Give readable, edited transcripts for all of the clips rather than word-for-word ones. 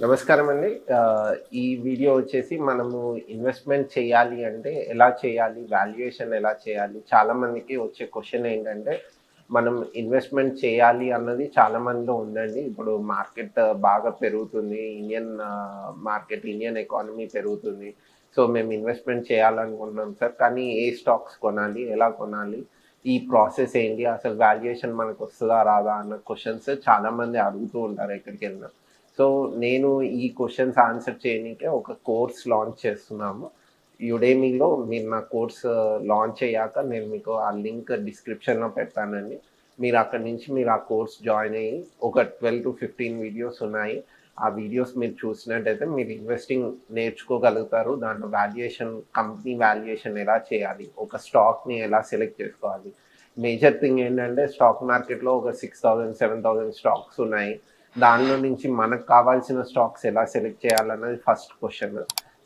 నమస్కారం అండి. ఈ వీడియో వచ్చేసి మనము ఇన్వెస్ట్‌మెంట్ చేయాలి అంటే ఎలా చేయాలి? వాల్యుయేషన్ ఎలా చేయాలి? చాలామందికి వచ్చే క్వెషన్ ఏంటంటే, మనం ఇన్వెస్ట్‌మెంట్ చేయాలి అన్నది చాలా మందిలో ఉందండి. ఇప్పుడు మార్కెట్ బాగా పెరుగుతుంది. ఇండియన్ ఎకానమీ పెరుగుతుంది. సో, మేము ఇన్వెస్ట్‌మెంట్ చేయాలనుకుంటున్నాం సార్. కానీ ఏ స్టాక్స్ కొనాలి? ఎలా కొనాలి? ఈ ప్రాసెస్ ఏంటి? అసలు వాల్యుయేషన్ మనకొస్తదా? రాదా? అన్న క్వెషన్స్ చాలామంది అడుగుతూ ఉంటారు ఎక్కడికెళ్ళినా. సో, నేను ఈ క్వెషన్స్ ఆన్సర్ చేయనీకే ఒక కోర్స్ లాంచ్ చేస్తున్నాము. యుడెమీలో మీరు నా కోర్స్ లాంచ్ అయ్యాక నేను మీకు ఆ లింక్ డిస్క్రిప్షన్‌లో పెడతానండి. మీరు అక్కడి నుంచి మీరు ఆ కోర్స్ జాయిన్ అయ్యి ఒక 12-15 వీడియోస్ ఉన్నాయి. ఆ వీడియోస్ మీరు చూసినట్టయితే మీరు ఇన్వెస్టింగ్ నేర్చుకోగలుగుతారు. దాంట్లో కంపెనీ వాల్యుయేషన్ ఎలా చేయాలి? ఒక స్టాక్‌ని ఎలా సెలెక్ట్ చేసుకోవాలి? మేజర్ థింగ్ ఏంటంటే స్టాక్ మార్కెట్‌లో ఒక 6,000, 7,000 స్టాక్స్ ఉన్నాయి. దానిలో నుంచి మనకు కావాల్సిన స్టాక్స్ ఎలా సెలెక్ట్ చేయాలన్నది ఫస్ట్ క్వెషన్.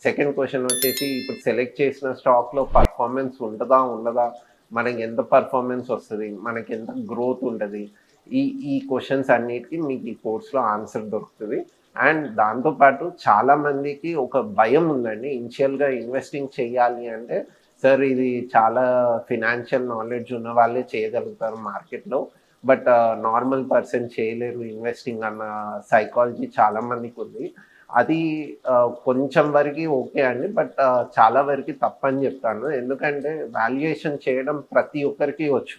సెకండ్ క్వెషన్ వచ్చేసి ఇప్పుడు సెలెక్ట్ చేసిన స్టాక్‌లో పర్ఫార్మెన్స్ ఉంటదా? ఉండదా? మనకి ఎంత పర్ఫార్మెన్స్ వస్తది? మనకి ఎంత గ్రోత్ ఉంటది? ఈ ఈ క్వెషన్స్ అన్నిటికి మీకు ఈ కోర్స్‌లో ఆన్సర్ దొరుకుతది. అండ్ దాంతో పాటు చాలా మందికి ఒక భయం ఉందండి. ఇనిషియల్‌గా ఇన్వెస్టింగ్ చేయాలి అంటే, సార్ ఇది చాలా ఫినాన్షియల్ నాలెడ్జ్ ఉన్న వాళ్ళే చేయగలుగుతారు మార్కెట్‌లో. బట్ నార్మల్ పర్సన్ చేయలేరు ఇన్వెస్టింగ్ అన్న సైకాలజీ చాలా మందికుంది. అది కొంచెం వరకి ఓకే అండి. బట్ చాలా వరకి తప్పని జెప్తాను. ఎందుకంటే వాల్యుయేషన్ చేయడం ప్రతి ఒక్కరికి వచ్చు.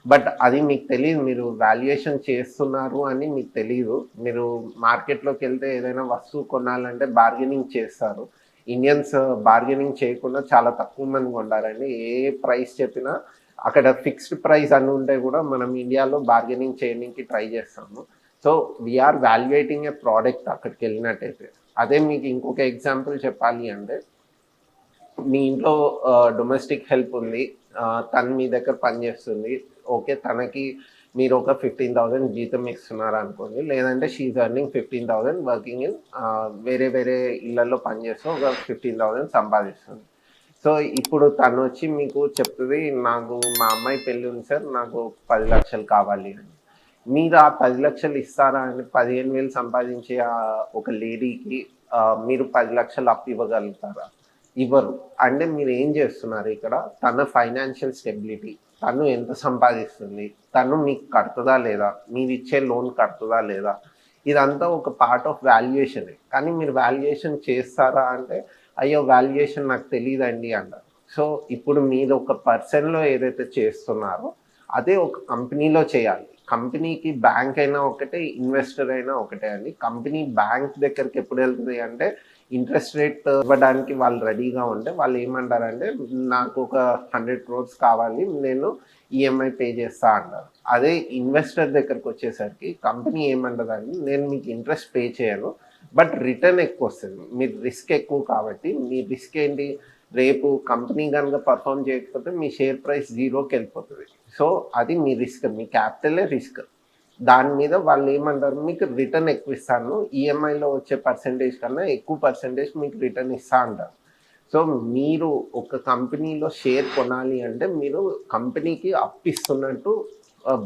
బట్ అది మీకు తెలీదు. మీరు వాల్యుయేషన్ చేస్తున్నారు అని మీకు తెలీదు. మీరు మార్కెట్‌లోకెళ్తే ఏదైనా వస్తువు కొనాలంటే బార్గెనింగ్ చేస్తారు. ఇండియన్స్ బార్గెనింగ్ చేయకుండా చాలా తక్కువ మంది కొంటారండి. ఏ ప్రైస్ చెప్పినా అక్కడ ఫిక్స్డ్ ప్రైస్ అని ఉంటే గూడా మనం ఇండియాలో బార్గెనింగ్ చేయనీకి ట్రై జేస్తాము. So, we are valuating a product అక్కడికెళ్ళినట్టయితే. అదే మీకు ఇంకొక ఎగ్జాంపుల్ చెప్పాలి అంటే మీ ఇంట్లో డొమెస్టిక్ హెల్ప్ ఉంది. తను మీ దగ్గర పని చేస్తుంది. ఓకే. తనకి మీరు ఒక 15,000 జీతం ఇస్తున్నారనుకోండి. లేదంటే she is earning 15,000 working in వేరే వేరే ఇళ్లల్లో పనిచేస్తూ ఒక 15,000 సంపాదిస్తుంది. సో, ఇప్పుడు తనొచ్చి మీకు చెప్తది, "నాకు మా అమ్మాయి పెళ్లి ఉంది సార్. నాకు 10,00,000 కావాలి" అని. మీరు ఆ 10,00,000 ఇస్తారా అండి? 15,000 సంపాదించే ఒక లేడీకి మీరు 10,00,000 అప్పు ఇవ్వగలుగుతారా? ఇవ్వరు. అంటే మీరేం జేస్తున్నారు ఇక్కడ? తన ఫైనాన్షియల్ స్టెబిలిటీ, తను ఎంత సంపాదిస్తుంది? తను మీకు కడతదా లేదా? మీరిచ్చే లోన్ కడతదా లేదా? ఇదంతా ఒక పార్ట్ ఆఫ్ వాల్యుయేషనే. కానీ మీరు వాల్యుయేషన్ చేస్తారా అంటే, అయ్యో! వాల్యుయేషన్ నాకు తెలీదండి అంటారు. సో, ఇప్పుడు మీరు ఒక పర్సన్‌లో ఏదైతే చేస్తున్నారో, అదే ఒక కంపెనీలో చేయాలి. కంపెనీకి బ్యాంక్ అయినా ఒకటే, ఇన్వెస్టర్ అయినా ఒకటే అండి. కంపెనీ బ్యాంక్ దగ్గరికి ఎప్పుడెళ్తది అంటే ఇంట్రెస్ట్ రేట్ ఇవ్వడానికి వాళ్ళు రెడీగా ఉంటే వాళ్ళు ఏమంటారంటే, నాకు ఒక 100 క్రోర్స్ కావాలి. నేను ఈఎంఐ పే చేస్తా అంటారు. అదే ఇన్వెస్టర్ దగ్గరకొచ్చేసరికి కంపెనీ ఏమంటదంటే, నేను మీకు ఇంట్రెస్ట్ పే చేయను. బట్ రిటర్న్ ఎక్కువొస్తది. మీరు రిస్క్ ఎక్కువ కాబట్టి, మీ రిస్క్ ఏంటి? రేపు కంపెనీ గనుక పెర్ఫార్మ్ చేయకపోతే మీ షేర్ ప్రైస్ జీరోకెళ్ళిపోతది. సో, అది మీ రిస్క్. మీ క్యాపిటలే రిస్క్. దాని మీద వాళ్ళేమంటారు, మీకు రిటర్న్ ఎక్కువిస్తాను. ఈఎంఐలో వచ్చే పర్సెంటేజ్ కన్నా ఎక్కువ పర్సెంటేజ్ మీకు రిటర్న్ ఇస్తా అంటారు. సో, మీరు ఒక కంపెనీలో షేర్ కొనాలి అంటే, మీరు కంపెనీకి అప్పిస్తున్నట్టు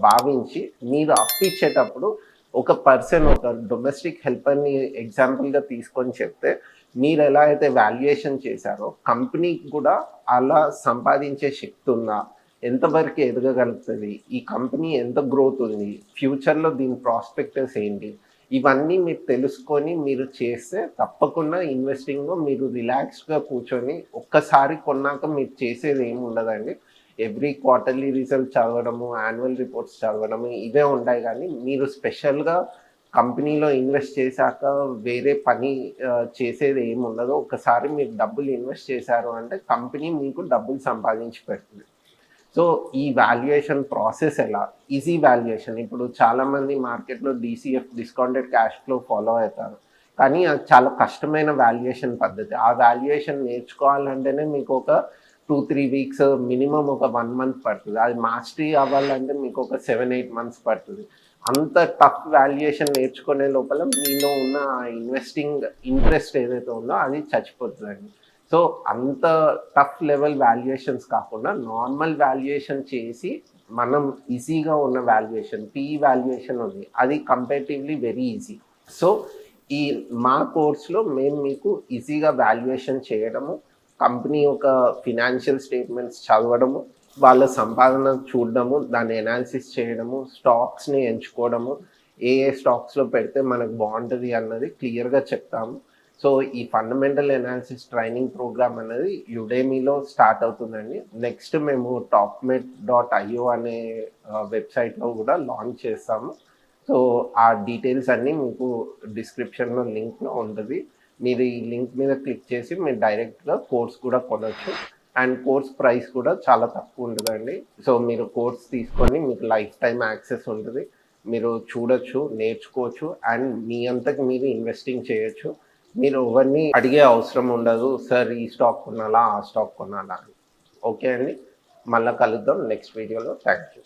భావించి, మీరు అప్పిచ్చేటప్పుడు ఒక పర్సన్, ఒక డొమెస్టిక్ హెల్పర్‌ని ఎగ్జాంపుల్‌గా తీసుకొని చెప్తే, మీరెలా అయితే వాల్యుయేషన్ చేశారో, కంపెనీకి కూడా అలా సంపాదించే శక్తి ఉందా? ఎంతవరకు ఎదగగలుగుతది? ఈ కంపెనీ ఎంత గ్రోత్ ఉంది? ఫ్యూచర్‌లో దీని ప్రాస్పెక్టస్ ఏంటి? ఇవన్నీ మీరు తెలుసుకొని మీరు చేస్తే తప్పకుండా ఇన్వెస్టింగ్‌లో మీరు రిలాక్స్డ్‌గా కూర్చొని ఒక్కసారి కొన్నాక మీరు చేసేది ఏమి ఉండదండి. ఎవ్రీ క్వార్టర్లీ రిజల్ట్ చదవడము, యాన్యువల్ రిపోర్ట్స్ చదవడము ఇవే ఉంటాయి గానీ, మీరు స్పెషల్‌గా కంపెనీలో ఇన్వెస్ట్ చేశాక వేరే పని చేసేది ఏమి ఉండదు. ఒక్కసారి మీరు డబ్బులు ఇన్వెస్ట్ చేశారు అంటే కంపెనీ మీకు డబ్బులు సంపాదించి పెడుతుంది. సో, ఈ వాల్యుయేషన్ ప్రాసెస్ ఎలా? Easy valuation. ఇప్పుడు చాలామంది మార్కెట్‌లో DCF discounted cash flow follow అవుతారు. కానీ అది చాలా కష్టమైన వాల్యుయేషన్ పద్ధతి. ఆ వాల్యుయేషన్ నేర్చుకోవాలంటేనే మీకు ఒక 2, 3 వీక్స్ మినిమమ్ ఒక 1 మంత్ పడతది. అది మాస్టరీ అవ్వాలంటే మీకు ఒక 7, 8 మంత్స్ పడతది. అంత టఫ్ వాల్యుయేషన్ నేర్చుకునే లోపల మీలో ఉన్న ఇన్వెస్టింగ్ ఇంట్రెస్ట్ ఏదైతే ఉందో అది చచ్చిపోతదండి. సో, అంత టఫ్ లెవెల్ వాల్యుయేషన్స్ కాకుండా నార్మల్ వాల్యుయేషన్ చేసి మనం ఈజీగా ఉన్న వాల్యుయేషన్ పీఈ వాల్యుయేషన్ ఉంది. అది కంపారిటివ్‌లీ వెరీ ఈజీ. సో, ఈ మా కోర్స్‌లో మేము మీకు ఈజీగా వాల్యుయేషన్ చేయడము, కంపెనీ యొక్క ఫినాన్షియల్ స్టేట్మెంట్స్ చదవడము, వాళ్ళ సంపాదన చూడడము, దాన్ని ఎనాలిసిస్ చేయడము, స్టాక్స్‌ని ఎంచుకోవడము, ఏ ఏ స్టాక్స్‌లో పెడితే మనకు బావుంటది అన్నది క్లియర్‌గా చెప్తాము. సో, ఈ ఫండమెంటల్ ఎనాలిసిస్ ట్రైనింగ్ ప్రోగ్రామ్ అనేది యుడెమీలో స్టార్ట్ అవుతుందండి. నెక్స్ట్ మేము టాప్‌మెట్.io అనే వెబ్‌సైట్‌లో గూడా లాంచ్ చేస్తాము. సో, ఆ డీటెయిల్స్ అన్నీ మీకు డిస్క్రిప్షన్‌లో లింక్‌లో ఉంటది. మీరు ఈ లింక్ మీద క్లిక్ చేసి మీరు డైరెక్ట్‌గా కోర్స్ కూడా కొనొచ్చు. అండ్ కోర్స్ ప్రైస్ కూడా చాలా తక్కువ ఉంటదండి. సో, మీరు కోర్స్ తీసుకొని మీకు లైఫ్ టైమ్ యాక్సెస్ ఉంటది. మీరు చూడొచ్చు, నేర్చుకోవచ్చు అండ్ మీ అంతకు మీరు ఇన్వెస్టింగ్ చేయొచ్చు. మీరు ఎవరిని అడిగే అవసరం ఉండదు. సార్ ఈ స్టాక్ కొనాలా? ఆ స్టాక్ కొనాలా అని. ఓకే అండి. మళ్ళా కలుద్దాం నెక్స్ట్ వీడియోలో. Thank you.